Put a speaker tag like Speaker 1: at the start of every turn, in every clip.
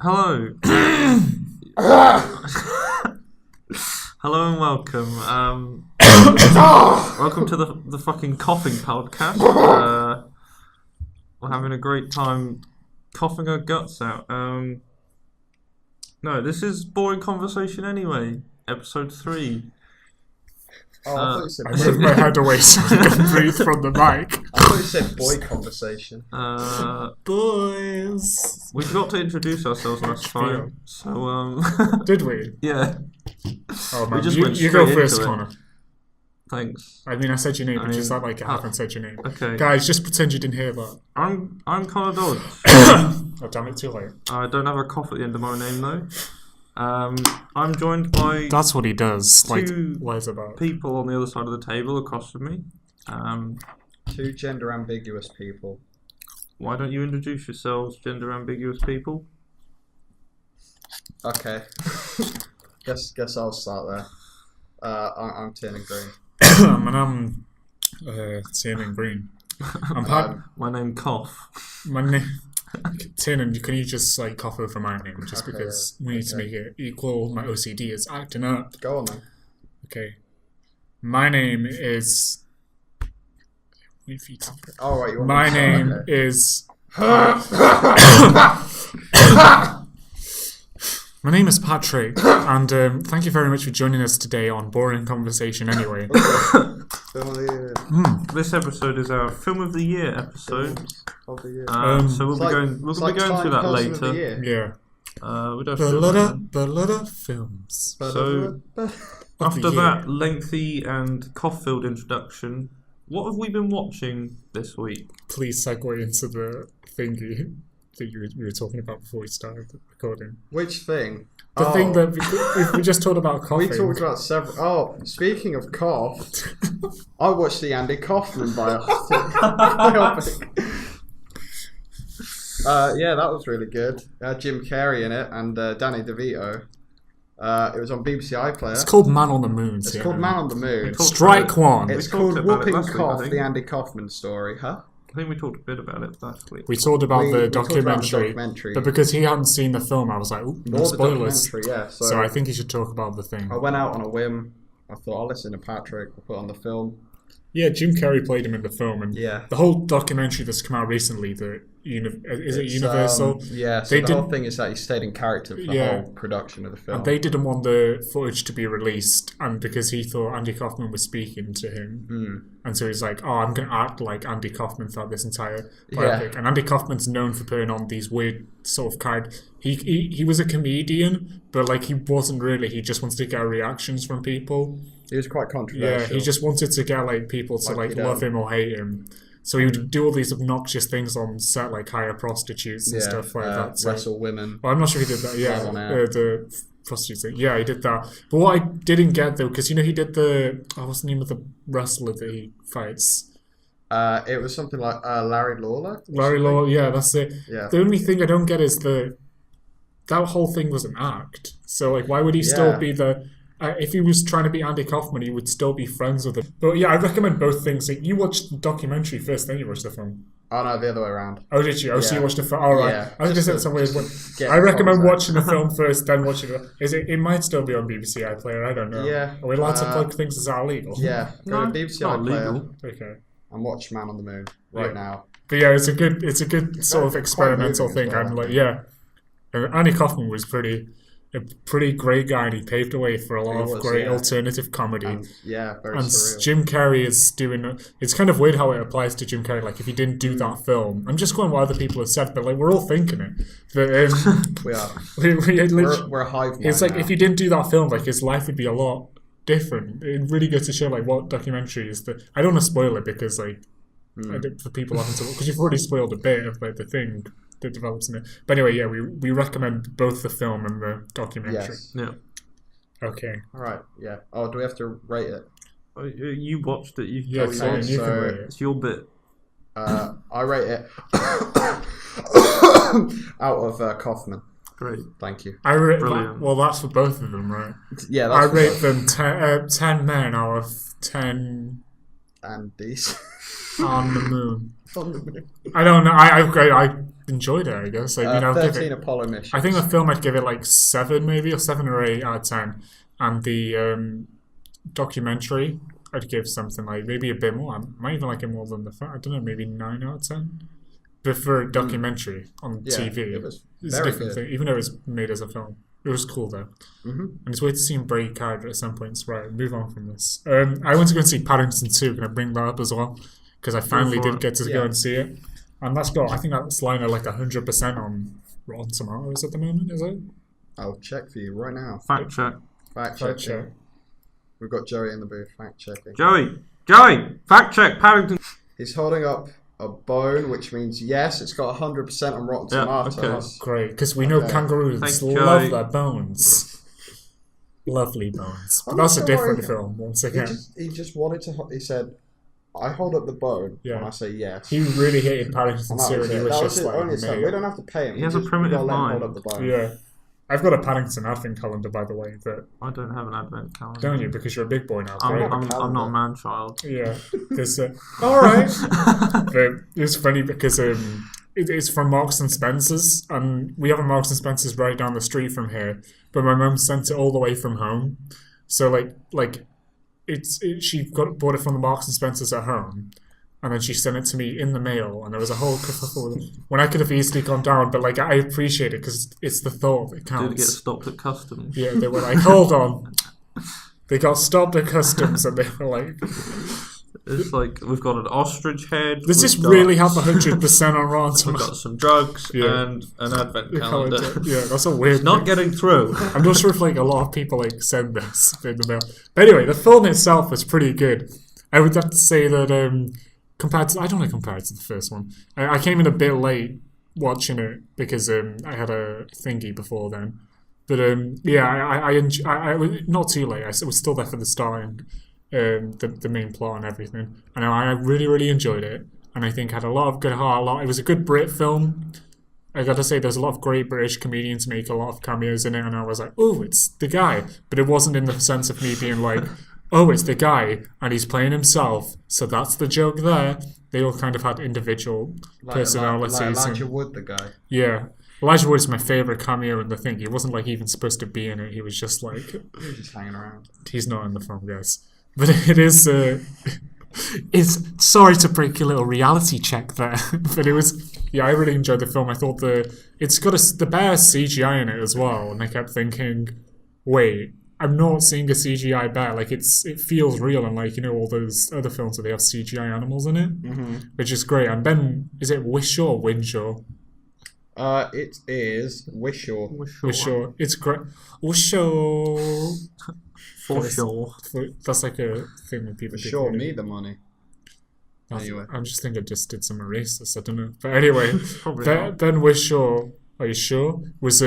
Speaker 1: Hello. Hello and welcome. Welcome to the fucking coughing podcast. We're having a great time coughing our guts out. No, this is boring conversation anyway. Episode 3.
Speaker 2: Oh, I thought you said
Speaker 3: I moved my head away so I can breathe from the mic.
Speaker 2: I thought you said boy conversation.
Speaker 3: Boys.
Speaker 1: We forgot to introduce ourselves last time. So,
Speaker 3: Did we?
Speaker 1: yeah.
Speaker 3: Oh man,
Speaker 1: We just
Speaker 3: you
Speaker 1: went
Speaker 3: go
Speaker 1: straight
Speaker 3: first,
Speaker 1: into it.
Speaker 3: Connor.
Speaker 1: Thanks.
Speaker 3: I mean, I said your name, but just like I haven't said your name.
Speaker 1: Okay.
Speaker 3: Guys, just pretend you didn't hear that.
Speaker 1: I'm Connor Dodge.
Speaker 3: Oh, damn it, too late.
Speaker 1: I don't have a cough at the end of my name though. I'm joined by
Speaker 3: That's what he does. Like,
Speaker 1: two
Speaker 3: lies about.
Speaker 1: people on the other side of the table across from me.
Speaker 2: Two gender ambiguous people.
Speaker 1: Why don't you introduce yourselves, gender ambiguous people?
Speaker 2: Okay. guess I'll start there. I'm turning green.
Speaker 3: And I'm Tiernan Green. I'm part.
Speaker 1: My name Cough.
Speaker 3: My name. Tiernan, can you just like cough over my name just
Speaker 2: Okay,
Speaker 3: because we need to make it equal? My OCD is acting up.
Speaker 2: Go on then.
Speaker 3: Okay. My name is. Wait for you to.
Speaker 2: Oh, right, you want
Speaker 3: My
Speaker 2: me to
Speaker 3: name
Speaker 2: start? Okay.
Speaker 3: is. My name is Patrick, and thank you very much for joining us today on Boring Conversation Anyway.
Speaker 1: This episode is our Film of the Year episode.
Speaker 2: Of the year.
Speaker 1: So we'll be going through that later.
Speaker 3: Yeah.
Speaker 1: We'd have to
Speaker 3: The letter films.
Speaker 1: So after that lengthy and cough-filled introduction, what have we been watching this week?
Speaker 3: Please segue into the thingy that we were talking about before we started recording.
Speaker 2: Which thing?
Speaker 3: The thing that we just talked about coughing.
Speaker 2: We talked about several. Oh, speaking of cough, I watched the Andy Kaufman biopic. Yeah, that was really good. Jim Carrey in it and Danny DeVito. It was on BBC iPlayer.
Speaker 3: It's called Man on the Moon.
Speaker 2: It's called Man on the Moon.
Speaker 3: Strike one.
Speaker 2: It's
Speaker 1: talked
Speaker 2: called
Speaker 1: about it
Speaker 2: Whooping
Speaker 1: last week, I
Speaker 2: Cough,
Speaker 1: think.
Speaker 2: the Andy Kaufman story, huh?
Speaker 1: I think we talked a bit about it last week.
Speaker 3: We talked about the
Speaker 2: We talked about the
Speaker 3: documentary,
Speaker 2: documentary.
Speaker 3: but because he hadn't seen the film, I was like, ooh, no
Speaker 2: Or the
Speaker 3: spoilers.
Speaker 2: documentary, yeah.
Speaker 3: So I think you should talk about the thing.
Speaker 2: I went out on a whim. I thought, I'll listen to Patrick. We'll put on the film.
Speaker 3: Yeah, Jim Carrey played him in the film, and
Speaker 2: Yeah.
Speaker 3: the whole documentary that's come out recently, is it Universal?
Speaker 2: Yeah, so the whole thing is that he stayed in character for the whole production of the film.
Speaker 3: And they didn't want the footage to be released, and because he thought Andy Kaufman was speaking to him, and so he's like, "Oh, I'm going to act like Andy Kaufman throughout this entire biopic."
Speaker 2: Yeah.
Speaker 3: And Andy Kaufman's known for putting on these weird sort of He was a comedian, but like he wasn't really. He just wanted to get reactions from people.
Speaker 2: He was quite controversial.
Speaker 3: Yeah, he just wanted to get like people to like love him or hate him. So he would do all these obnoxious things on set, like hire prostitutes and stuff like that. So,
Speaker 2: wrestle women.
Speaker 3: well, I'm not sure he did that. Yeah,
Speaker 2: on air.
Speaker 3: the prostitutes thing. Yeah, he did that. But what I didn't get though, because he did what's the name of the wrestler that he fights?
Speaker 2: It was something like Larry Lawler.
Speaker 3: Larry Lawler. Yeah, that's it.
Speaker 2: Yeah.
Speaker 3: The only thing I don't get is that whole thing was an act. So like, why would he still be the? If he was trying to be Andy Kaufman, he would still be friends with him. But yeah, I recommend both things. Like, you watched the documentary first, then you watched the film.
Speaker 2: Oh no, the other way around.
Speaker 3: Oh, did you? Oh, so you watched the film. All right.
Speaker 2: Yeah,
Speaker 3: I was just
Speaker 2: just
Speaker 3: saying some ways.
Speaker 2: get
Speaker 3: I recommend
Speaker 2: context.
Speaker 3: watching the film first, then watching it. It might still be on BBC iPlayer. I don't know.
Speaker 2: Yeah,
Speaker 3: Are we allowed to plug things as illegal?
Speaker 2: Yeah, go
Speaker 1: No,
Speaker 2: to
Speaker 1: it's
Speaker 2: BBC
Speaker 1: not
Speaker 2: iPlayer
Speaker 1: legal.
Speaker 3: Okay.
Speaker 2: and watch Man on the Moon right now.
Speaker 3: But yeah, it's a good sort of
Speaker 2: quite
Speaker 3: experimental
Speaker 2: moving
Speaker 3: thing.
Speaker 2: as well,
Speaker 3: I'm
Speaker 2: I
Speaker 3: like, yeah. Andy Kaufman was a pretty great guy, and he paved the way for a lot of great alternative comedy.
Speaker 2: And, very
Speaker 3: And
Speaker 2: surreal.
Speaker 3: Jim Carrey is doing. It's kind of weird how it applies to Jim Carrey. Like, if he didn't do that film, I'm just going what other people have said, but like we're all thinking it. But,
Speaker 2: We are.
Speaker 3: we're
Speaker 2: We're a hive mind
Speaker 3: It's like
Speaker 2: now.
Speaker 3: if he didn't do that film, like his life would be a lot different. It really goes to show like what documentary is that. I don't want to spoil it because like for people having to, because you've already spoiled a bit of like the thing that develops in it. But anyway, yeah, we recommend both the film and the documentary.
Speaker 2: Yes.
Speaker 1: Yeah.
Speaker 3: Okay.
Speaker 2: All right. Yeah. Oh, do we have to rate it?
Speaker 1: You watched it.
Speaker 3: Yeah,
Speaker 2: Okay,
Speaker 3: so you can
Speaker 2: so-
Speaker 3: rate it.
Speaker 1: It's your bit.
Speaker 2: I rate it out of Kaufman.
Speaker 1: Great.
Speaker 2: Thank you.
Speaker 3: I rate
Speaker 1: Brilliant.
Speaker 3: well. That's for both of them, right?
Speaker 2: Yeah,
Speaker 3: I
Speaker 2: that's
Speaker 3: rate them 10 men out of 10
Speaker 2: and these
Speaker 3: on the moon.
Speaker 2: on the moon.
Speaker 3: I don't know. I enjoyed it. I guess. Like, I'll
Speaker 2: 13
Speaker 3: give it.
Speaker 2: Apollo missions.
Speaker 3: I think the film I'd give it like 7 maybe, or 7 or 8 out of 10, and the documentary I'd give something like maybe a bit more. I might even like it more than the film. I don't know, maybe 9 out of 10. But for a documentary on TV, it's a different thing. Even though it was made as a film, it was cool though. And it's weird to see him break character at some points. Right, move on from this. I went to go and see Paddington 2. Can I bring that up as well? Because I finally did get to go and see it. And that's got, I think that's lying at like 100% on Rotten Tomatoes at the moment, is it?
Speaker 2: I'll check for you right now.
Speaker 1: Fact check.
Speaker 2: Fact check. We've got Joey in the booth, fact checking.
Speaker 1: Joey, fact check. Paddington.
Speaker 2: He's holding up a bone, which means yes, it's got 100% on Rotten Tomatoes.
Speaker 1: Okay.
Speaker 3: Great, because we know kangaroos love their bones. Lovely bones. But that's a different film, once again.
Speaker 2: He just wanted to, he said, I hold up the bone, and I say yes.
Speaker 3: He really hated Paddington 2, and he was just like,
Speaker 2: we don't have to pay him.
Speaker 1: He has a primitive mind.
Speaker 2: Hold up the bone.
Speaker 3: Yeah. I've got a Paddington advent calendar, by the way. That
Speaker 1: I don't have an advent calendar.
Speaker 3: Don't you? Because you're a big boy now,
Speaker 1: I'm
Speaker 3: right?
Speaker 1: not a man-child.
Speaker 3: Yeah. There's all right. But it's funny because it's from Marks and Spencer's, and we have a Marks and Spencer's right down the street from here. But my mum sent it all the way from home, so she bought it from the Marks and Spencer's at home. And then she sent it to me in the mail, and there was a whole kerfuffle when I could have easily gone down, but like I appreciate it because it's the thought that counts.
Speaker 1: Did it get stopped at customs?
Speaker 3: Yeah, they were like, hold on. They got stopped at customs, and they were like,
Speaker 1: it's like we've got an ostrich head.
Speaker 3: Does this really have 100% on Rotten?
Speaker 1: We've got some drugs and an advent calendar.
Speaker 3: Yeah, that's a weird.
Speaker 1: Not getting through.
Speaker 3: I'm not sure if like a lot of people like send this in the mail. But anyway, the film itself was pretty good. I would have to say that I don't want to compare it to the first one. I came in a bit late watching it because I had a thingy before then. But I was not too late. I was still there for the starting, the main plot and everything. And I really, really enjoyed it. And I think had a lot of good heart. It was a good Brit film. I got to say, there's a lot of great British comedians make a lot of cameos in it. And I was like, oh, it's the guy. But it wasn't in the sense of me being like, oh, it's the guy, and he's playing himself, so that's the joke there. They all kind of had individual personalities.
Speaker 2: Like Elijah Wood, the guy.
Speaker 3: Yeah. Elijah Wood is my favourite cameo in the thing. He wasn't like even supposed to be in it. He was just like...
Speaker 2: He was just hanging around. He's
Speaker 3: not in the film, guys. But it is... it's sorry to break your little reality check there, but it was... Yeah, I really enjoyed the film. I thought it's got the bear CGI in it as well, and I kept thinking, wait... I'm not seeing a CGI bear. Like it feels real, and like all those other films where they have CGI animals in it, which is great. And Ben, is it Wishaw or Winshaw?
Speaker 2: It is Wishaw.
Speaker 3: Wishaw. It's great. Wishaw.
Speaker 1: For sure.
Speaker 3: That's like a thing when people.
Speaker 2: Show me the money.
Speaker 3: Anyway, I'm just thinking I just did some erasers. I don't know, but anyway,
Speaker 1: Ben
Speaker 3: Wishaw. Are you sure? Was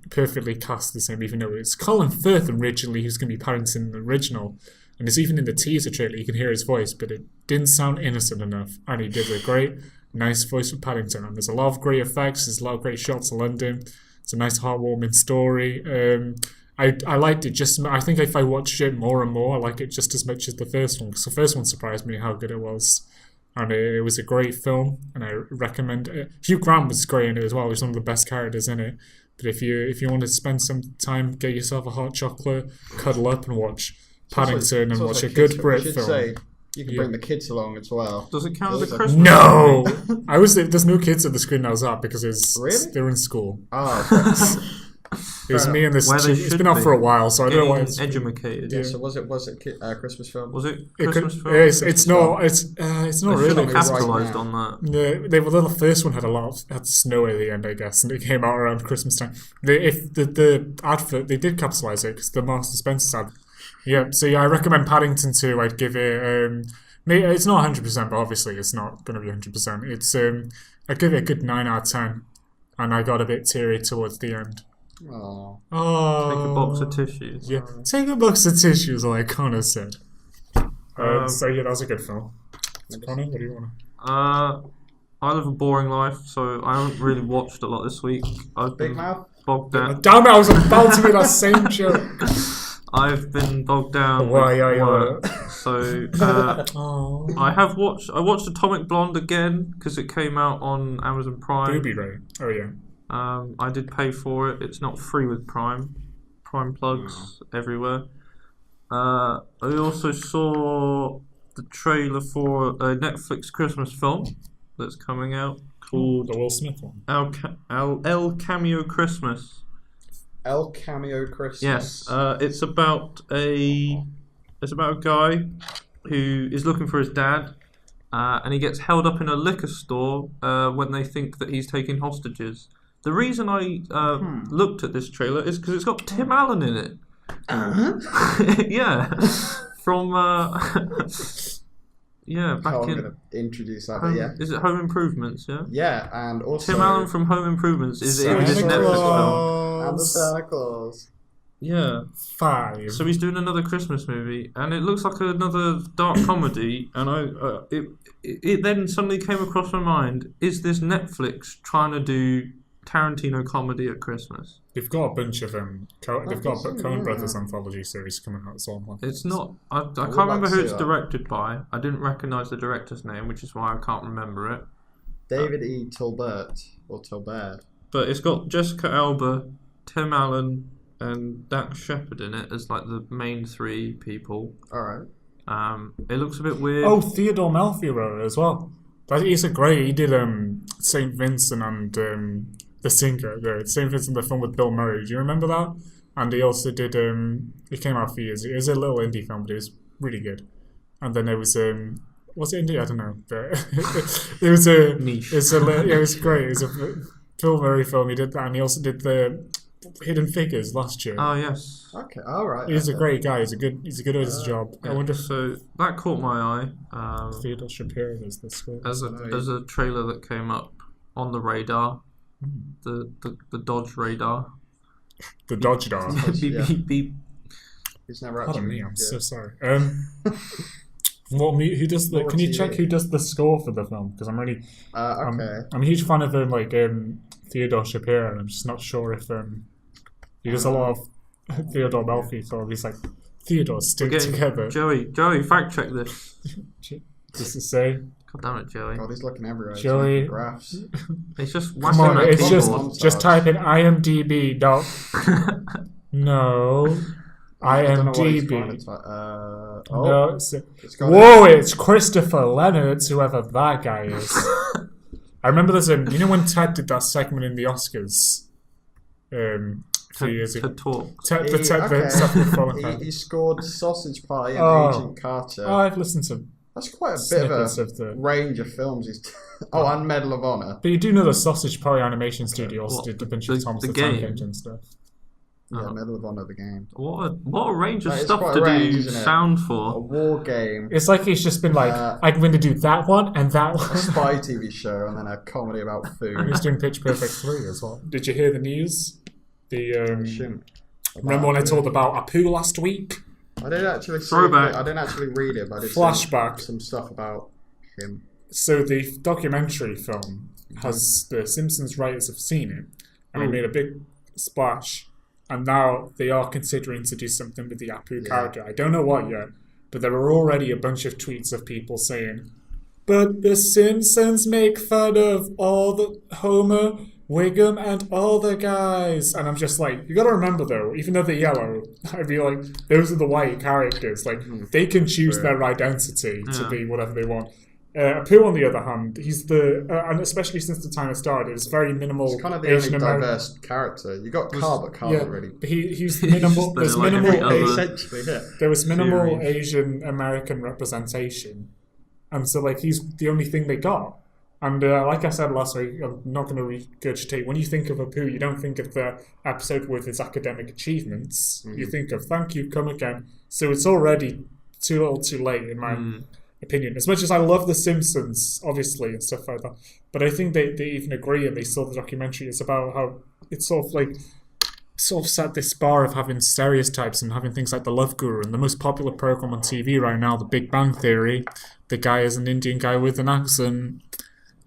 Speaker 3: perfectly cast the same, even though it's Colin Firth originally who's going to be Paddington in the original. And it's even in the teaser trailer, you can hear his voice, but it didn't sound innocent enough. And he did a great, nice voice for Paddington. And there's a lot of great effects, there's a lot of great shots of London. It's a nice, heartwarming story. I liked it just... I think if I watched it more and more, I like it just as much as the first one. Because the first one surprised me how good it was. And it was a great film, and I recommend it. Hugh Grant was great in it as well. He was one of the best characters in it. But if you want to spend some time, get yourself a hot chocolate, cuddle up and watch Paddington and watch a good Brit film.
Speaker 2: Say, you can bring the kids along as well.
Speaker 1: Does it count as a Christmas?
Speaker 3: No! There's no kids at the screen I was at because they're in school.
Speaker 2: Oh, okay.
Speaker 3: It was me and this. It's been out for a while, so I don't know why it's
Speaker 1: educated.
Speaker 2: Yeah. So was it a Christmas film?
Speaker 1: Was it Christmas film?
Speaker 3: It's not. It's not really.
Speaker 1: They capitalised on that.
Speaker 3: The first one had snow at the end, I guess, and it came out around Christmas time. The advert they did capitalise it because the Marks and Spencer's ad. Yeah. So I recommend Paddington 2. I'd give it. It's not 100%, but obviously it's not going to be 100%. It's I'd give it a good 9 out of 10, and I got a bit teary towards the end.
Speaker 2: Oh.
Speaker 1: Take a box of tissues.
Speaker 3: Yeah, take a box of tissues, like Connor said. So yeah, that was a good film. Connor, what do you want to?
Speaker 1: I live a boring life, so I haven't really watched a lot this week. I've been
Speaker 2: Big Mouth?
Speaker 1: bogged down.
Speaker 3: Damn it, I was about to make that same joke.
Speaker 1: I've been bogged down
Speaker 3: Why
Speaker 1: with
Speaker 3: are you-
Speaker 1: work, so
Speaker 3: Oh.
Speaker 1: I watched Atomic Blonde again because it came out on Amazon Prime.
Speaker 3: Booby Ray. Oh yeah.
Speaker 1: I did pay for it. It's not free with Prime. Prime plugs everywhere. I also saw the trailer for a Netflix Christmas film that's coming out called
Speaker 3: The Will Smith one.
Speaker 1: El Cameo Christmas.
Speaker 2: El Cameo Christmas.
Speaker 1: Yes, it's about a guy who is looking for his dad, and he gets held up in a liquor store when they think that he's taking hostages. The reason I looked at this trailer is because it's got Tim Allen in it. Yeah, from back
Speaker 2: I'm
Speaker 1: in.
Speaker 2: going to introduce that, but yeah.
Speaker 1: Is it Home Improvements? Yeah.
Speaker 2: Yeah, and also...
Speaker 1: Tim Allen from Home Improvements is in this
Speaker 3: Santa
Speaker 1: Netflix film.
Speaker 3: Claus.
Speaker 2: And the Santa Claus.
Speaker 1: Yeah.
Speaker 3: 5.
Speaker 1: So he's doing another Christmas movie, and it looks like another dark comedy. And it then suddenly came across my mind: is this Netflix trying to do Tarantino comedy at Christmas?
Speaker 3: They've got a bunch of they've got a Coen Brothers anthology series coming out as well.
Speaker 1: It's not. I can't
Speaker 2: like
Speaker 1: remember
Speaker 2: to
Speaker 1: who
Speaker 2: see
Speaker 1: it's
Speaker 2: that.
Speaker 1: directed by. I didn't recognise the director's name, which is why I can't remember it.
Speaker 2: David E. Tolbert. Or Tolbert.
Speaker 1: But it's got Jessica Alba, Tim Allen, and Dax Shepard in it as like the main 3 people.
Speaker 2: Alright.
Speaker 1: It looks a bit weird.
Speaker 3: Oh, Theodore Melfi wrote it as well. But he's a great. He did Saint Vincent and The Singer. The Saint Vincent, the film with Bill Murray. Do you remember that? And he also did. It came out a few years. It was a little indie film, but it was really good. And then there was it indie? I don't know. But it was a
Speaker 1: Niche.
Speaker 3: it was great. It was a Bill Murray film. He did that, and he also did the Hidden Figures last year.
Speaker 1: Oh yes.
Speaker 2: Okay, alright.
Speaker 3: He's a great guy. He's good at his job. I wonder if
Speaker 1: So that caught my eye.
Speaker 3: Theodore Shapiro is the score.
Speaker 1: As a trailer that came up on the radar, the Dodge radar.
Speaker 3: The Dodge Dog.
Speaker 1: Beep
Speaker 2: Yeah.
Speaker 1: beep beep.
Speaker 2: He's never
Speaker 3: Pardon
Speaker 2: actually...
Speaker 3: me, I'm so sorry. Who does the?
Speaker 2: What
Speaker 3: Can you
Speaker 2: TV?
Speaker 3: check who does the score for the film? Because I'm really,
Speaker 2: okay.
Speaker 3: I'm a huge fan of Theodore Shapiro. And I'm just not sure if he does a lot of Theodore Melfi film. He's like Theodore stick together.
Speaker 1: Joey, fact check this.
Speaker 3: Just to say,
Speaker 1: God damn it, Joey.
Speaker 2: God, he's looking everywhere. He's
Speaker 3: Joey.
Speaker 2: looking at graphs.
Speaker 1: It's just
Speaker 3: come
Speaker 1: whacking
Speaker 3: on,
Speaker 1: that
Speaker 3: it's
Speaker 1: keyboard.
Speaker 3: just type in IMDb. No,
Speaker 2: I don't know what he's
Speaker 3: IMDb.
Speaker 2: trying to type.
Speaker 3: No,
Speaker 2: it's got
Speaker 3: whoa, it's Christopher Leonard, whoever that guy is. I remember there's you know when Ted did that segment in the Oscars a few years ago?
Speaker 1: To talk.
Speaker 3: The stuff with Colin Farrell.
Speaker 2: he scored Sausage Party and
Speaker 3: Oh.
Speaker 2: Agent Carter.
Speaker 3: Oh, I've listened to
Speaker 2: That's quite a bit of
Speaker 3: snippets
Speaker 2: a
Speaker 3: of the...
Speaker 2: range of films. And Medal of Honor.
Speaker 3: But you do know the Sausage Party Animation Studio also
Speaker 1: What,
Speaker 3: did a bunch of Thomas
Speaker 1: the
Speaker 3: the Tank
Speaker 1: game?
Speaker 3: Engine stuff.
Speaker 2: Yeah, Medal of Honor, the game.
Speaker 1: What a range of
Speaker 2: That is
Speaker 1: stuff
Speaker 2: quite
Speaker 1: to
Speaker 2: a range,
Speaker 1: do
Speaker 2: isn't it?
Speaker 1: sound
Speaker 2: A
Speaker 1: for.
Speaker 2: war game,
Speaker 3: It's like he's just been like, I'm going to do that one and that
Speaker 2: a
Speaker 3: one.
Speaker 2: spy TV show, and then a comedy about
Speaker 3: And
Speaker 2: food.
Speaker 3: he's doing Pitch Perfect 3 as well. Did you hear the news?
Speaker 2: Shouldn't.
Speaker 3: Remember when I told about Apu last week?
Speaker 2: I didn't actually see
Speaker 1: Throwback.
Speaker 2: it. I didn't actually read it, but I did
Speaker 3: Flashback.
Speaker 2: see some stuff about him.
Speaker 3: So the documentary film has the Simpsons writers have seen it, and it made a big splash. And now they are considering to do something with the Apu character. I don't know what yet, but there are already a bunch of tweets of people saying, "But the Simpsons make fun of all the Homer, Wiggum, and all the guys." And I'm just like, you got to remember though, even though they're yellow, I feel like those are the white characters. Like they can choose their identity to be whatever they want. Apu, on the other hand, he's and especially since the time it started, it's very minimal.
Speaker 2: He's kind of the
Speaker 3: Asian
Speaker 2: only
Speaker 3: American.
Speaker 2: diverse character. You got Carl, but Carl really.
Speaker 3: But he's minimal. There's
Speaker 1: like every
Speaker 3: minimal.
Speaker 1: other-
Speaker 2: Essentially, yeah.
Speaker 3: There was minimal
Speaker 1: series.
Speaker 3: Asian American representation, and so like he's the only thing they got. And like I said last week, I'm not going to regurgitate. When you think of Apu, you don't think of the episode with his academic achievements. You think of "Thank you, come again." So it's already too little, too late in my opinion. As much as I love The Simpsons, obviously, and stuff like that, but I think they even agree, and they saw the documentary. It's about how it's sort of set this bar of having stereotypes and having things like the Love Guru and the most popular program on TV right now, The Big Bang Theory. The guy is an Indian guy with an accent,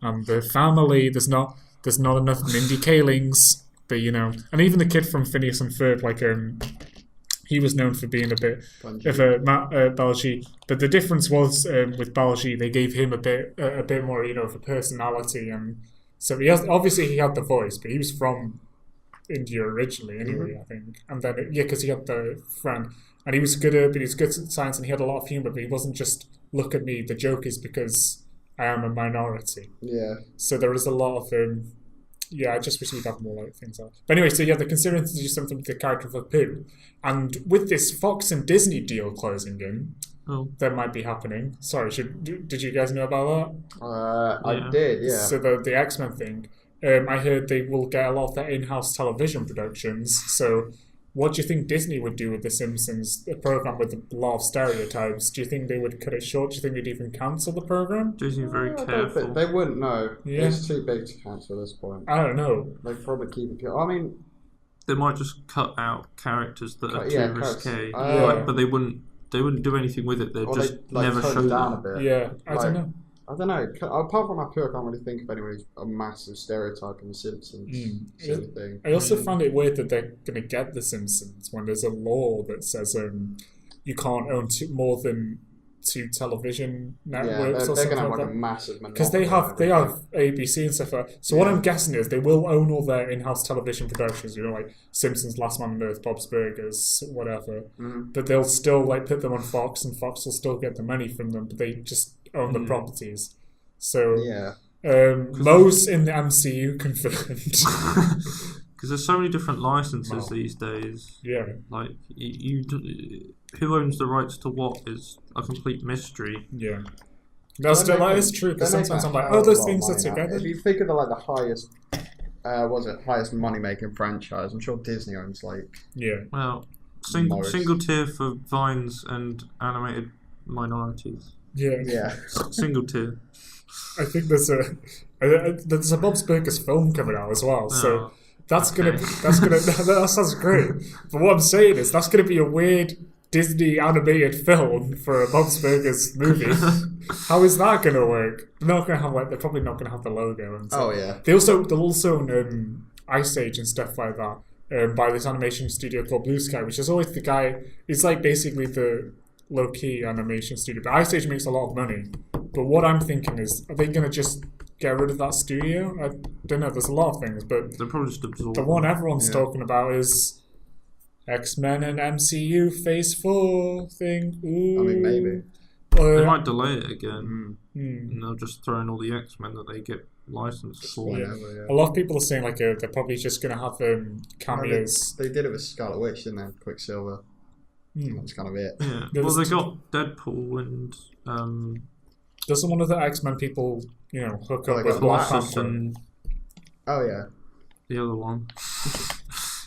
Speaker 3: and the family. There's not enough Mindy Kalings, but and even the kid from Phineas and Ferb, like he was known for being a bit
Speaker 2: Bungie.
Speaker 3: of a Balji. But the difference was with Balji, they gave him a bit more, of a personality, and so he had the voice, but he was from India originally, anyway. I think, and then because he had the friend, and he was good at science, and he had a lot of humor, but he wasn't just look at me. The joke is because I am a minority.
Speaker 2: Yeah.
Speaker 3: So there is a lot of I just wish he'd have more like things like. But anyway, so they're considering to do something with the character of Apu, and with this Fox and Disney deal closing in, that might be happening. Sorry, did you guys know about that?
Speaker 2: I did, yeah.
Speaker 3: So the X-Men thing, I heard they will get a lot of their in-house television productions. So what do you think Disney would do with The Simpsons, a program with a lot of stereotypes? Do you think they would cut it short? Do you think they'd even cancel the program?
Speaker 1: Disney's very careful.
Speaker 2: They wouldn't know.
Speaker 3: Yeah.
Speaker 2: It's too big to cancel at this point.
Speaker 3: I don't know.
Speaker 2: They'd probably keep it. I mean,
Speaker 1: they might just cut out characters that are too risque. But they wouldn't do anything with it. They'd just never show
Speaker 2: down
Speaker 1: them.
Speaker 2: a bit.
Speaker 3: Yeah, I don't know.
Speaker 2: I don't know. Apart from Apu, I can't really think of anyone who's a massive stereotype in The Simpsons sort of thing.
Speaker 3: I also found it weird that they're going to get The Simpsons when there's a law that says you can't own more than 2 television networks or something.
Speaker 2: They're going to have
Speaker 3: like
Speaker 2: a massive monopoly.
Speaker 3: Because they have ABC and stuff like that. So what I'm guessing is they will own all their in-house television productions, like Simpsons, Last Man on Earth, Bob's Burgers, whatever. But they'll still put them on Fox, and Fox will still get the money from them, but they just own the properties. So Moe's in the MCU confirmed.
Speaker 1: Because there's so many different licenses these days.
Speaker 3: Yeah.
Speaker 1: Like, who owns the rights to what is a complete mystery.
Speaker 3: Yeah. That is true, because sometimes I'm like, those things are together.
Speaker 2: If you think of the highest, highest money-making franchise, I'm sure Disney owns
Speaker 1: Well, single tier for Vines and animated minorities.
Speaker 3: Yeah.
Speaker 1: Single tier.
Speaker 3: I think there's a Bob's Burgers film coming out as well, so that sounds great. But what I'm saying is that's gonna be a weird Disney animated film for a Bob's Burgers movie. How is that gonna work? They're not gonna have they're probably not gonna have the logo and stuff. They'll also own Ice Age and stuff like that by this animation studio called Blue Sky, which is always the guy. It's basically the low-key animation studio. But Ice Age makes a lot of money. But what I'm thinking is, are they going to just get rid of that studio? I don't know. There's a lot of things, but
Speaker 1: they'll probably just absorb
Speaker 3: the one everyone's talking about is X-Men and MCU Phase 4 thing. Ooh.
Speaker 2: I mean, maybe.
Speaker 1: They might delay it again. And they'll just throw in all the X-Men that they get licensed for.
Speaker 3: Yeah. A lot of people are saying they're probably just going to have cameos.
Speaker 2: They did it with Scarlet Witch, didn't they? Quicksilver. That's kind of it.
Speaker 1: Yeah. Well, they got Deadpool and
Speaker 3: doesn't one of the X-Men people, hook up with
Speaker 1: Black Panther and
Speaker 2: the
Speaker 1: other one?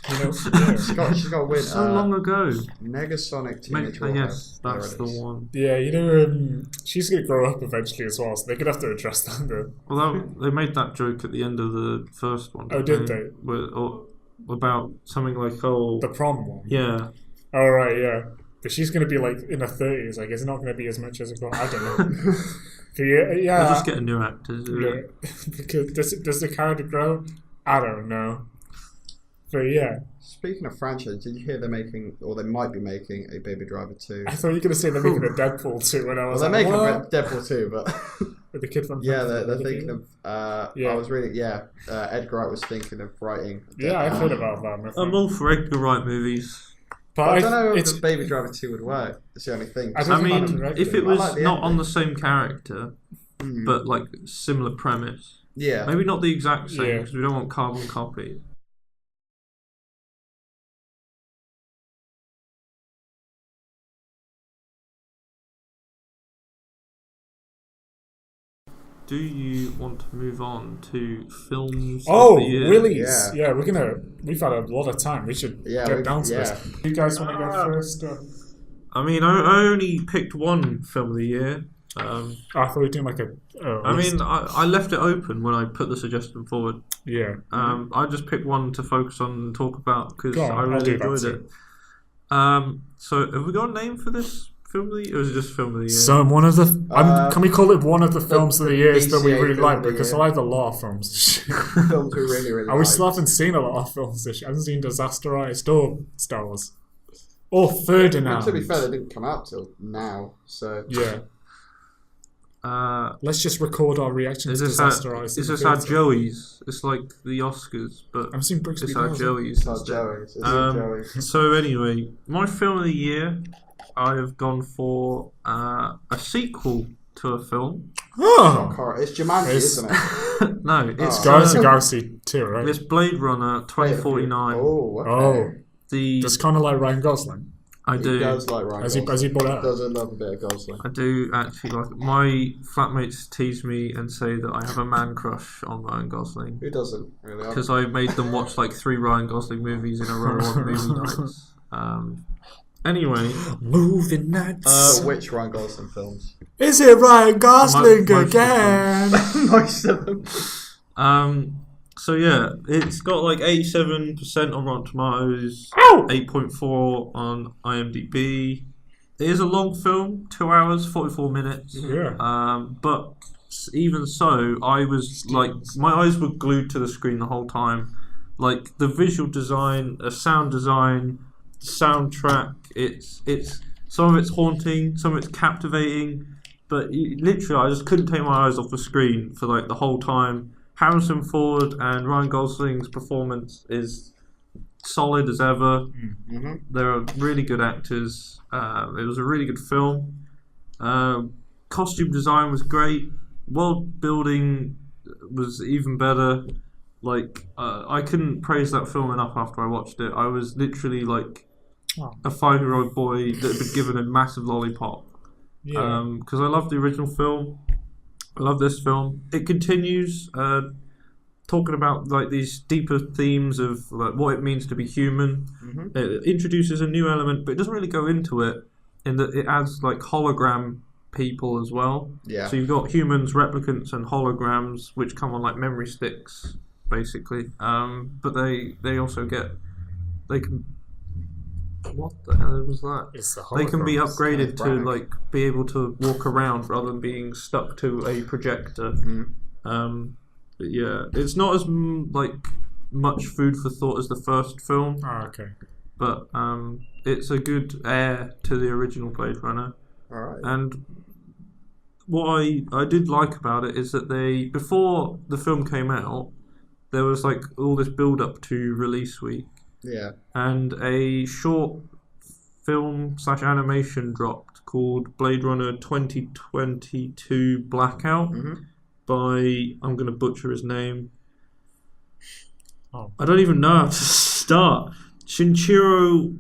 Speaker 2: She's got to win.
Speaker 1: So long ago.
Speaker 2: Negasonic Teenage Warhead.
Speaker 1: Yes, that's the one.
Speaker 3: Yeah, she's going to grow up eventually as well, so they're going to have to address that. Though.
Speaker 1: Well, they made that joke at the end of the first one.
Speaker 3: Did they?
Speaker 1: About something like,
Speaker 3: the prom one?
Speaker 1: Yeah.
Speaker 3: Oh, right, yeah. But she's going to be in her 30s. It's not going to be as much as a girl. I don't know. But yeah.
Speaker 1: They'll just get a new actor.
Speaker 3: Because does the character grow? I don't know. But yeah.
Speaker 2: Speaking of franchise, did you hear they're making, or they might be making, a Baby Driver 2?
Speaker 3: I thought you were going to say they're making a Deadpool 2 when I was
Speaker 2: they're making a Deadpool 2, but...
Speaker 3: With the kid from...
Speaker 2: Yeah, they're thinking of... I was reading... Edgar Wright was thinking of writing...
Speaker 3: I've heard about that.
Speaker 1: I'm all for Edgar Wright movies.
Speaker 2: But I don't know if the Baby Driver 2 would work. That's the only thing.
Speaker 1: I mean, if it was not on the same character, but similar premise.
Speaker 2: Yeah.
Speaker 1: Maybe not the exact same, because we don't want carbon copy. Do you want to move on to films of the year?
Speaker 3: Release! Yeah, we've had a lot of time. We should get down to this. You guys want to go first?
Speaker 1: I mean, I only picked one film of the year.
Speaker 3: I thought we were doing
Speaker 1: I left it open when I put the suggestion forward.
Speaker 3: Yeah.
Speaker 1: I just picked one to focus on and talk about because I really enjoyed it. So have we got a name for this film of the year, or is it just film of the year?
Speaker 3: So one of the can we call it one of the films of the year that we really like, because I like a lot of films.
Speaker 2: Films we really
Speaker 3: we still haven't seen a lot of films this year. I haven't seen Disaster Artist or Star Wars. Or
Speaker 2: And
Speaker 3: Ferdinand.
Speaker 2: to be fair, they didn't come out till now, so...
Speaker 3: Yeah. Let's just record our reaction to Disaster Artist.
Speaker 1: Is this our Joey's? It's like the Oscars, but
Speaker 3: I've seen Brixby
Speaker 1: it's our
Speaker 3: Girls.
Speaker 1: Joey's.
Speaker 2: It's not Joey's. It's Joey's.
Speaker 1: So anyway, my film of the year, I have gone for a sequel to a film.
Speaker 3: Oh!
Speaker 2: It's Jumanji, isn't it?
Speaker 1: No, it's
Speaker 3: Guardians of the Galaxy 2, right?
Speaker 1: it's Blade Runner 2049.
Speaker 2: Oh, okay.
Speaker 3: Oh.
Speaker 1: The
Speaker 3: Just kind of like Ryan Gosling.
Speaker 1: I
Speaker 2: He
Speaker 1: do.
Speaker 2: does like Ryan
Speaker 3: Has
Speaker 2: Gosling.
Speaker 3: he brought out?
Speaker 2: Does love a bit of Gosling.
Speaker 1: I do actually like it. My flatmates tease me and say that I have a man crush on Ryan Gosling
Speaker 2: Who doesn't, really?
Speaker 1: because I made them watch like 3 Ryan Gosling movies in a row on movie nights. Anyway,
Speaker 3: Moving nights.
Speaker 2: Which Ryan Gosling films?
Speaker 3: Is it Ryan Gosling
Speaker 1: Most of them.
Speaker 3: again?
Speaker 2: Most of them.
Speaker 1: so yeah, it's got like 87% on Rotten Tomatoes, 8.4 on IMDb. It is a long film, 2 hours, 44 minutes.
Speaker 3: Yeah.
Speaker 1: But even so, I was like, my eyes were glued to the screen the whole time. Like the visual design, the sound design, the soundtrack. It's some of it's haunting, some of it's captivating. But literally, I just couldn't take my eyes off the screen for like the whole time. Harrison Ford and Ryan Gosling's performance is solid as ever.
Speaker 2: Mm-hmm.
Speaker 1: They're really good actors. It was a really good film. Costume design was great. World building was even better. Like I couldn't praise that film enough after I watched it. I was literally like a 5-year-old boy that had been given a massive lollipop.
Speaker 3: Yeah.
Speaker 1: Because I love the original film. I love this film. It continues talking about like these deeper themes of like what it means to be human.
Speaker 2: Mm-hmm.
Speaker 1: It introduces a new element, but it doesn't really go into it. In that it adds like hologram people as well.
Speaker 2: Yeah.
Speaker 1: So you've got humans, replicants, and holograms, which come on like memory sticks, basically. But they also they can. What the hell was that?
Speaker 3: It's the
Speaker 1: They can be
Speaker 3: holograms.
Speaker 1: upgraded to
Speaker 2: Brannick.
Speaker 1: like be able to walk around rather than being stuck to a projector. But yeah, it's not as like much food for thought as the first film,
Speaker 3: Oh, okay.
Speaker 1: but it's a good heir to the original Blade Runner.
Speaker 2: Alright.
Speaker 1: And what I did like about it is that they, before the film came out, there was like all this build up to release week.
Speaker 2: Yeah.
Speaker 1: And a short film / animation dropped called Blade Runner 2022 Blackout by, I'm going to butcher his name.
Speaker 3: Oh.
Speaker 1: I don't even know how to start. Shinichiro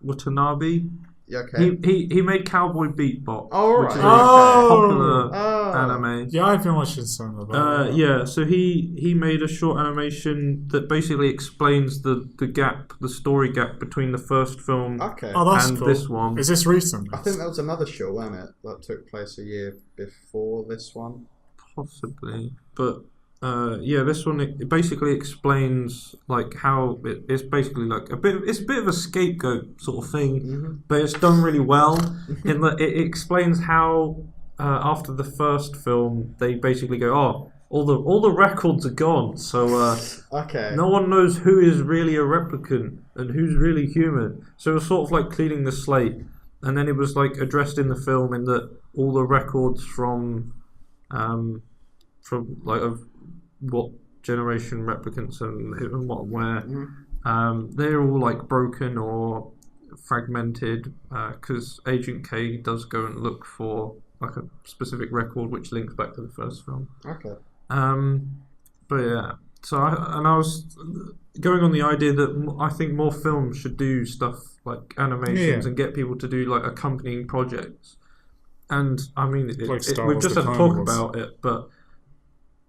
Speaker 1: Watanabe.
Speaker 2: Yeah, okay.
Speaker 1: He made Cowboy Bebop,
Speaker 2: Oh,
Speaker 1: which is
Speaker 2: right.
Speaker 1: a
Speaker 3: Oh.
Speaker 1: popular
Speaker 2: Oh.
Speaker 1: anime.
Speaker 3: Yeah, I've been watching some of that.
Speaker 1: Yeah, so he made a short animation that basically explains the story gap between the first film
Speaker 2: Okay.
Speaker 3: Oh, that's
Speaker 1: and
Speaker 3: cool.
Speaker 1: this one.
Speaker 3: Is this recent?
Speaker 2: I think that was another show, wasn't it? That took place a year before this one.
Speaker 1: Possibly, but yeah, this one it basically explains like how it's basically like it's a bit of a scapegoat sort of thing, but it's done really well in that it explains how after the first film they basically go, oh, all the records are gone, so
Speaker 2: Okay.
Speaker 1: no one knows who is really a replicant and who's really human. So it was sort of like cleaning the slate, and then it was like addressed in the film in that all the records from like of what generation replicants and what and where they're all like broken or fragmented because Agent K does go and look for like a specific record which links back to the first film.
Speaker 2: Okay.
Speaker 1: But yeah, so I was going on the idea that I think more films should do stuff like animations and get people to do like accompanying projects. And I mean,
Speaker 3: Like Star
Speaker 1: we've
Speaker 3: Wars
Speaker 1: just
Speaker 3: The
Speaker 1: had to
Speaker 3: Clone
Speaker 1: talk
Speaker 3: Wars.
Speaker 1: about it, but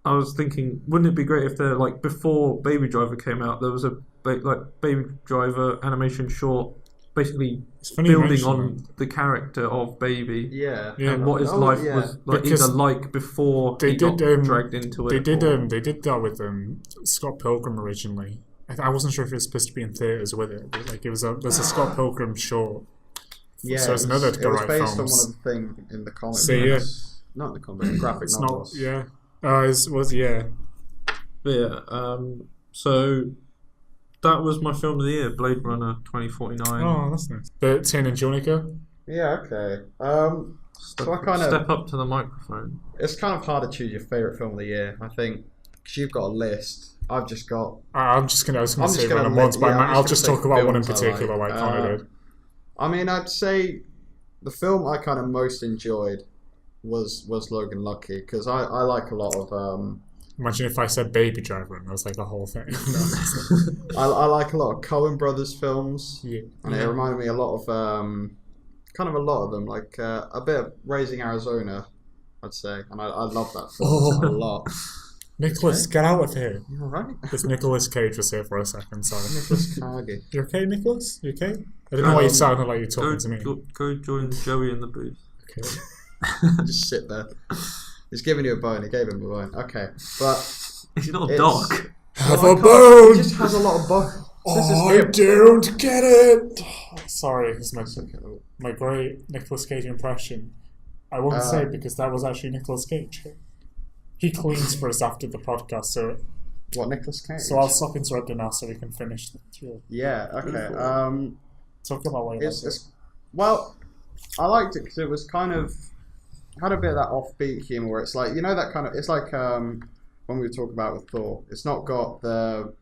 Speaker 1: I was thinking, wouldn't it be great if there, like, before Baby Driver came out, there was a Baby Driver animation short, basically
Speaker 3: It's funny you
Speaker 1: building
Speaker 3: mention
Speaker 1: on
Speaker 3: that.
Speaker 1: the character of Baby
Speaker 2: Yeah.
Speaker 3: Yeah.
Speaker 1: and what his
Speaker 2: Oh,
Speaker 1: life
Speaker 2: yeah.
Speaker 1: was like,
Speaker 3: Because
Speaker 1: either like before
Speaker 3: they
Speaker 1: he got
Speaker 3: did,
Speaker 1: dragged into it.
Speaker 3: They did that with Scott Pilgrim originally. I wasn't sure if it was supposed to be in theaters with it, but like there's a Scott Pilgrim short.
Speaker 2: Yeah.
Speaker 3: So it's another to
Speaker 2: it was
Speaker 3: write
Speaker 2: based
Speaker 3: films.
Speaker 2: on one of the things in the comic
Speaker 3: So, yeah.
Speaker 2: books. Not in the comic books, graphic
Speaker 3: It's
Speaker 2: novels.
Speaker 3: not, yeah. It was, yeah.
Speaker 1: But yeah, so that was my film of the year, Blade Runner 2049.
Speaker 3: Oh, that's nice. The Tin and Jonica.
Speaker 2: Yeah, okay.
Speaker 1: Step,
Speaker 2: so I kind of
Speaker 1: step up to the microphone.
Speaker 2: it's kind of hard to choose your favorite film of the year. I think because you've got a list. I've just got.
Speaker 3: I was going to say
Speaker 2: gonna
Speaker 3: random ones, but
Speaker 2: yeah, I'm
Speaker 3: I'll
Speaker 2: just
Speaker 3: just
Speaker 2: gonna
Speaker 3: talk
Speaker 2: say
Speaker 3: about one in
Speaker 2: films I
Speaker 3: particular, like Connor did.
Speaker 2: I mean, I'd say the film I kind of most enjoyed was Logan Lucky because I like a lot of.
Speaker 3: Imagine if I said Baby Driver and that was like a whole thing.
Speaker 2: I like a lot of Coen Brothers films,
Speaker 3: Yeah.
Speaker 2: and it reminded me a lot of kind of a lot of them, like a bit of Raising Arizona, I'd say, and I love that film a lot.
Speaker 3: Nicholas, get out of here.
Speaker 2: You alright?
Speaker 3: This Nicholas Cage was here for a second, sorry.
Speaker 2: Nicholas Cage.
Speaker 3: You okay, Nicholas? You okay? I don't know why you sounded like you're talking to me.
Speaker 1: Go join Joey in the booth.
Speaker 3: Okay.
Speaker 2: Just sit there. He's giving you a bone. He gave him a bone. Okay, but
Speaker 1: He's not a dog.
Speaker 3: Have
Speaker 2: well,
Speaker 3: a
Speaker 2: He
Speaker 3: bone!
Speaker 2: just has a lot of bone.
Speaker 3: I don't get it! Sorry, this is my great Nicolas Cage impression. I won't say it because that was actually Nicolas Cage. He cleans for us after the podcast, so
Speaker 2: What, Nicholas Cage?
Speaker 3: I'll stop interrupting now so we can finish the tour.
Speaker 2: Yeah. Okay.
Speaker 3: Talk about what you like.
Speaker 2: Well, I liked it because it was kind of had a bit of that offbeat humor. Where it's like that kind of. It's like when we were talking about with Thor. It's not got the.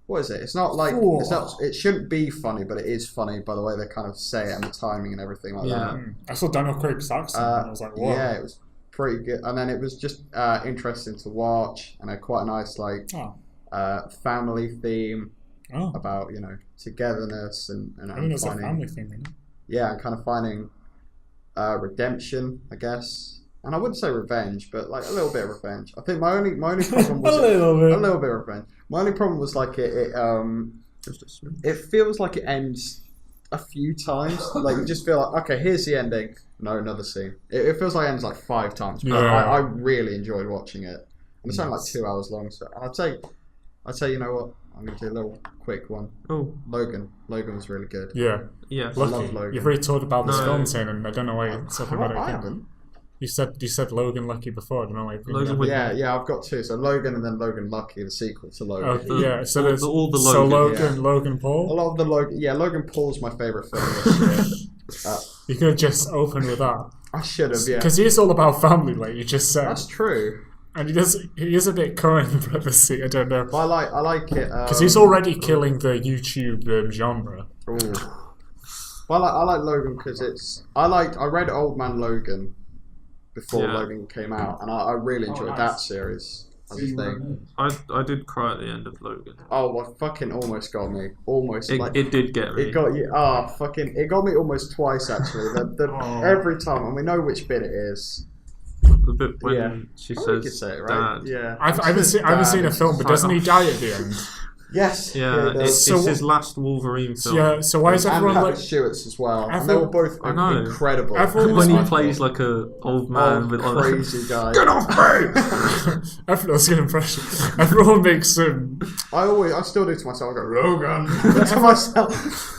Speaker 2: What is it? It's not like it's not. It shouldn't be funny, but it is funny by the way they kind of say it and the timing and everything like that.
Speaker 3: I saw Daniel Craig's accent and I was like, whoa.
Speaker 2: Yeah, it was pretty good, and then it was just interesting to watch and had quite a nice family theme about togetherness and
Speaker 3: I think it's a family thing, isn't it?
Speaker 2: Yeah, and kind of finding redemption, I guess. And I wouldn't say revenge, but like a little bit of revenge. I think my only problem was
Speaker 3: a little
Speaker 2: bit of revenge. My only problem was like it feels like it ends a few times. Like you just feel like, okay, here's the ending. No, another scene. It feels like it ends like 5 times. But I really enjoyed watching it. And it's only like 2 hours long. So I'd say, you know what? I'm going to do a little quick one.
Speaker 1: Oh,
Speaker 2: Logan. Logan was really good.
Speaker 3: Yeah.
Speaker 1: yeah.
Speaker 2: I love Logan.
Speaker 3: You've already talked about this film, Tin, and I don't know why you're talking about it
Speaker 2: I
Speaker 3: again.
Speaker 2: haven't.
Speaker 3: You said Logan Lucky before. I don't know why.
Speaker 1: Logan with-
Speaker 2: Yeah, I've got 2. So Logan and then Logan Lucky, the sequel to Logan.
Speaker 3: Oh, yeah. So there's
Speaker 1: all the
Speaker 3: so
Speaker 1: Logan,
Speaker 3: Logan
Speaker 2: A
Speaker 3: Paul.
Speaker 2: lot of the Logan. Yeah, Logan Paul's my favourite film this year.
Speaker 3: You could have just opened with that.
Speaker 2: I should have, yeah.
Speaker 3: Because he's all about family, like you just said.
Speaker 2: That's true.
Speaker 3: And he is a bit Coen Brothers-y, I don't know.
Speaker 2: But I like it.
Speaker 3: Because he's already killing the YouTube genre.
Speaker 2: Ooh. Well, I like Logan because I read Old Man Logan before Logan came out, and I really enjoyed that series as a thing.
Speaker 1: I did cry at the end of Logan.
Speaker 2: Oh, well, fucking almost got me. Almost.
Speaker 1: It did get me.
Speaker 2: It got you. It got me almost twice actually. Every time, and we know which bit it is.
Speaker 1: The bit when she
Speaker 2: We
Speaker 1: says,
Speaker 2: could say it, right?
Speaker 1: Dad.
Speaker 2: Yeah.
Speaker 3: I haven't seen a film, but doesn't he die at the end?
Speaker 2: Yes.
Speaker 1: Yeah, it's his last Wolverine film.
Speaker 3: Yeah, so why is everyone
Speaker 2: and
Speaker 3: like...
Speaker 2: Patrick Stewart's as well. And they were both incredible.
Speaker 3: Everyone
Speaker 1: When
Speaker 3: was
Speaker 1: he plays like a old man with
Speaker 2: crazy guy.
Speaker 1: Get off me!
Speaker 3: That was a good impression. Everyone makes
Speaker 2: I still do to myself. I go Logan to myself.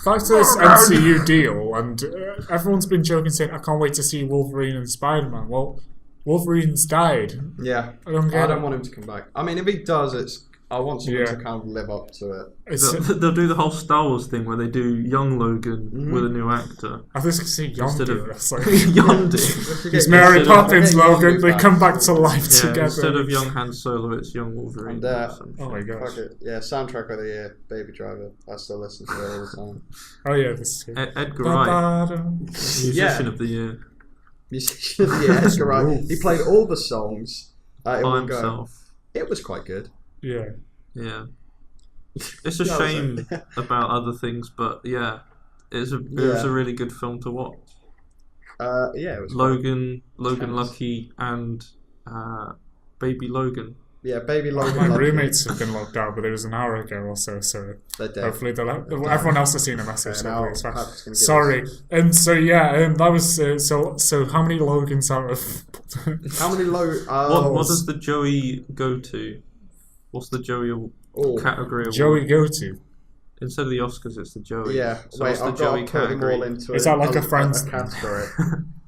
Speaker 3: back to this MCU deal, and everyone's been joking saying, I can't wait to see Wolverine and Spider-Man. Well, Wolverine's died.
Speaker 2: Yeah,
Speaker 3: I don't
Speaker 2: want him to come back. I mean, if he does, I want someone to kind of live up to it.
Speaker 1: They'll do the whole Star Wars thing where they do young Logan with a new actor.
Speaker 3: I was going to say Yondu.
Speaker 1: Yondu.
Speaker 3: It's Mary Poppins, Logan. They come back to life together.
Speaker 1: Instead of young Han Solo, it's young Wolverine.
Speaker 2: And,
Speaker 3: oh my gosh.
Speaker 2: Fuck it. Yeah, soundtrack of the year, Baby Driver. I still listen to it all the time.
Speaker 3: Oh yeah, this is good.
Speaker 1: Edgar Wright, musician of the year.
Speaker 2: Musician of the year, Edgar Wright. He played all the songs in
Speaker 1: By
Speaker 2: one
Speaker 1: himself.
Speaker 2: go. It was quite good.
Speaker 3: Yeah.
Speaker 1: Yeah. It's a shame about other things, but yeah, it was a really good film to watch.
Speaker 2: Yeah, it was
Speaker 1: Logan Lucky, and Baby Logan.
Speaker 2: Yeah, Baby Logan.
Speaker 3: My
Speaker 2: Lucky.
Speaker 3: roommates have been locked out, but it was an hour ago or so, so hopefully everyone else has seen a message. Sorry. And so that was so how many Logans out of
Speaker 2: how many
Speaker 1: what does the Joey go to? What's the Joey category?
Speaker 3: Joey go to?
Speaker 1: Instead of the Oscars, it's the Joey.
Speaker 2: Yeah,
Speaker 1: so
Speaker 2: wait,
Speaker 1: what's the
Speaker 2: I've
Speaker 1: Joey
Speaker 2: got to put them all into
Speaker 3: Is that like a Friends
Speaker 2: category?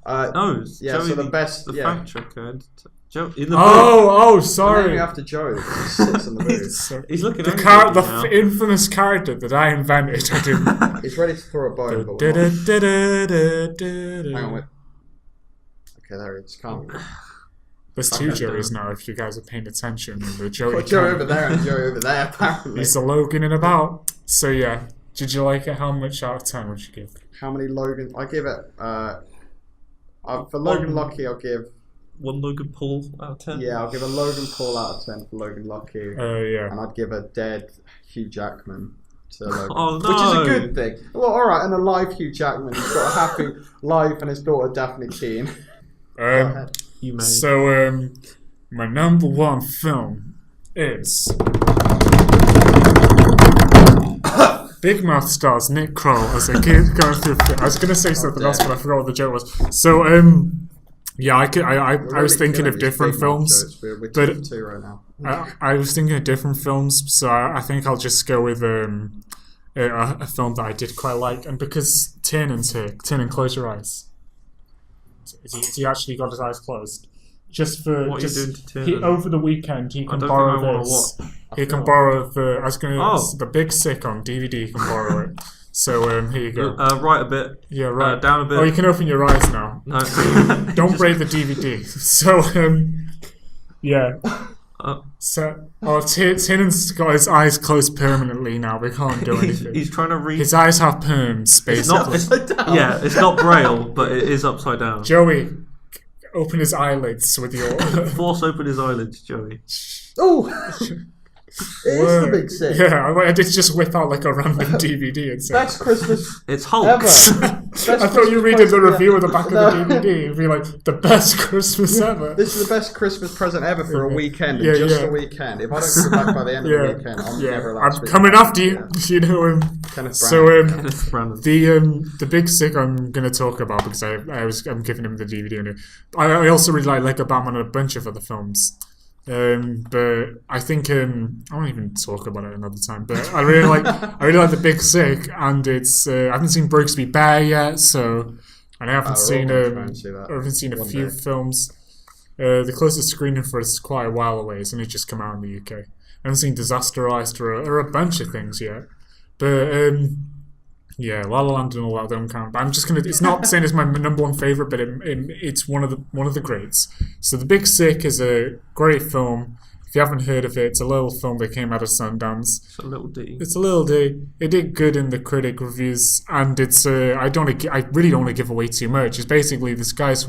Speaker 1: No, it's
Speaker 2: yeah,
Speaker 1: Joey,
Speaker 2: so the best.
Speaker 1: the
Speaker 2: yeah.
Speaker 1: fact checker. Joe in the
Speaker 3: sorry.
Speaker 2: Name after Joe. He sits on the booth.
Speaker 1: He's looking
Speaker 3: the
Speaker 1: angry now.
Speaker 3: infamous character that I invented. I didn't.
Speaker 2: He's ready to throw a bone. But we're not. Hang on, wait. Okay, there he is. Can't.
Speaker 3: There's two Joeys now, if you guys are paying attention. And the Joey
Speaker 2: Joe over there and Joe over there, apparently.
Speaker 3: He's the Logan in about. So yeah, did you like it? How much out of 10 would you give?
Speaker 2: How many Logan? I give it. For Logan Lucky, I'll give.
Speaker 1: 1 Logan Paul out of 10.
Speaker 2: Yeah, I'll give a Logan Paul out of 10 for Logan Lucky.
Speaker 3: Yeah.
Speaker 2: And I'd give a dead Hugh Jackman to Logan.
Speaker 1: Oh, no.
Speaker 2: Which is a good thing. Well, alright, and a live Hugh Jackman. He's got a happy life and his daughter Daphne Keane.
Speaker 1: You may.
Speaker 3: So, my number 1 film is Big Mouth stars Nick Kroll as a kid going through. I was going to say something else, but I forgot what the joke was. So, yeah, I was thinking of different films,
Speaker 2: We're
Speaker 3: but
Speaker 2: 2 right now.
Speaker 3: I was thinking of different films, so I think I'll just go with a film that I did quite like, and because Tiernan's here, Tiernan, close your eyes. Has he actually got his eyes closed? Just for
Speaker 1: what
Speaker 3: just
Speaker 1: are you doing to Tiernan?
Speaker 3: over the weekend, he can
Speaker 1: I don't
Speaker 3: borrow
Speaker 1: think I wanna
Speaker 3: this.
Speaker 1: watch.
Speaker 3: He can borrow the Big Sick on DVD. He can borrow it. So here you go.
Speaker 1: Right a bit.
Speaker 3: Yeah, right.
Speaker 1: Down a bit.
Speaker 3: Oh, you can open your eyes now.
Speaker 1: No.
Speaker 3: Don't break the DVD. So yeah. Tiernan's got his eyes closed permanently now. We can't do anything.
Speaker 1: He's trying to read.
Speaker 3: His eyes have perms, basically.
Speaker 1: It's not braille, but it is upside down.
Speaker 3: Joey, open his eyelids with your.
Speaker 1: Force open his eyelids, Joey.
Speaker 2: Oh! It is the Big Sick.
Speaker 3: Yeah, I did just whip out like a random DVD and say,
Speaker 2: Best Christmas
Speaker 1: It's Hulk.
Speaker 2: ever.
Speaker 3: I thought you read the review at the back of the DVD and be like, the best Christmas ever.
Speaker 2: This is the best Christmas present ever for a weekend.
Speaker 3: Yeah,
Speaker 2: Just
Speaker 3: yeah.
Speaker 2: a weekend. If I don't come back by the end of the weekend, I'm never allowed to
Speaker 3: I'm
Speaker 2: be
Speaker 3: coming
Speaker 2: back.
Speaker 3: after you. You know.
Speaker 2: Kenneth
Speaker 3: So
Speaker 1: Kenneth Branagh.
Speaker 3: the Big Sick I'm going to talk about because I'm giving him the DVD and I also really like Lego Batman and a bunch of other films. But I think I won't even talk about it another time. But I really like the Big Sick, and it's I haven't seen Brooksby Bear yet, so and I haven't seen a few films. The closest screening for it is quite a while away. It's only just come out in the UK. I haven't seen Disasterized or a bunch of things yet, but. Yeah, La La Land and all that don't count. But I'm just gonna. It's not saying it's my number 1 favorite, but it's one of the greats. So The Big Sick is a great film. If you haven't heard of it, it's a little film that came out of Sundance.
Speaker 1: It's a little D.
Speaker 3: It's a little D. It did good in the critic reviews, and it's. I really don't want to give away too much. It's basically this guy's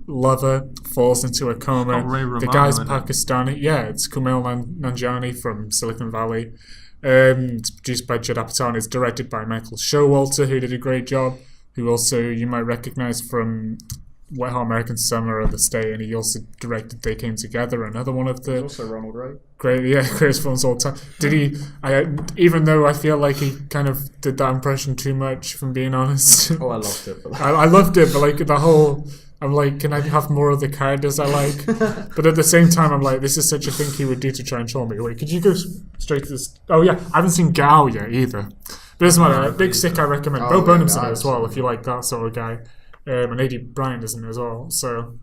Speaker 3: lover falls into a coma. The guy's Pakistani. Yeah, it's Kumail Nanjiani from Silicon Valley. It's produced by Judd Apatow and it's directed by Michael Showalter, who did a great job, who also you might recognise from Wet Hot American Summer or The Stay, and he also directed They Came Together, another one of the
Speaker 2: also Ronald Ray.
Speaker 3: greatest films of all time. Did he? Even though I feel like he kind of did that impression too much, from being honest.
Speaker 2: Oh, I loved it.
Speaker 3: I loved it, but like the whole. I'm like, can I have more of the characters I like? But at the same time, I'm like, this is such a thing he would do to try and troll me. Wait, could you go straight to this? Oh yeah, I haven't seen Gal yet either. But it doesn't matter. Big Sick, I recommend. Bo Burnham's in it as well, if you like that sort of guy. And A.D. Bryant is in it as well. So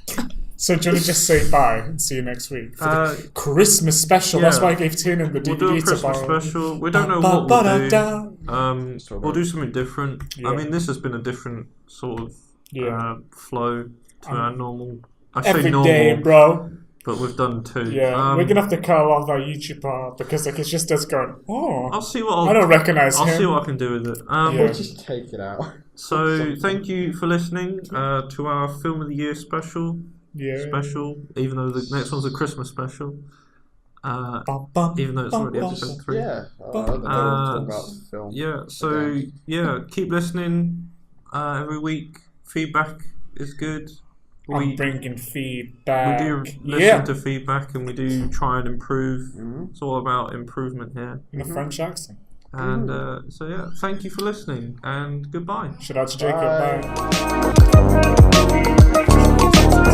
Speaker 3: do you want to just say bye and see you next week for the Christmas special? Yeah. That's why I gave Tiernan the DVD
Speaker 1: we'll do a Christmas special. We don't know what we'll do. We'll do something different. Yeah. I mean, this has been a different sort of flow to our normal. I say
Speaker 3: every
Speaker 1: normal,
Speaker 3: day, bro.
Speaker 1: But we've done 2.
Speaker 3: Yeah, we're gonna have to cut a lot of our YouTube part because like it's just us going. Oh,
Speaker 1: I'll see what
Speaker 3: I don't recognize him.
Speaker 1: I'll see what I can do with it.
Speaker 2: We'll just take it out.
Speaker 1: So thank you for listening to our Film of the Year special.
Speaker 3: Yeah.
Speaker 1: Special, even though the next one's a Christmas special. Even though it's already episode 3.
Speaker 2: Yeah. I don't know what about the film.
Speaker 1: Yeah. So keep listening every week. Feedback is good.
Speaker 3: I'm bringing feedback.
Speaker 1: We do listen to feedback and we do try and improve. It's all about improvement here.
Speaker 3: In a French accent.
Speaker 1: And thank you for listening and goodbye.
Speaker 3: Shout out to Jacob. Bye.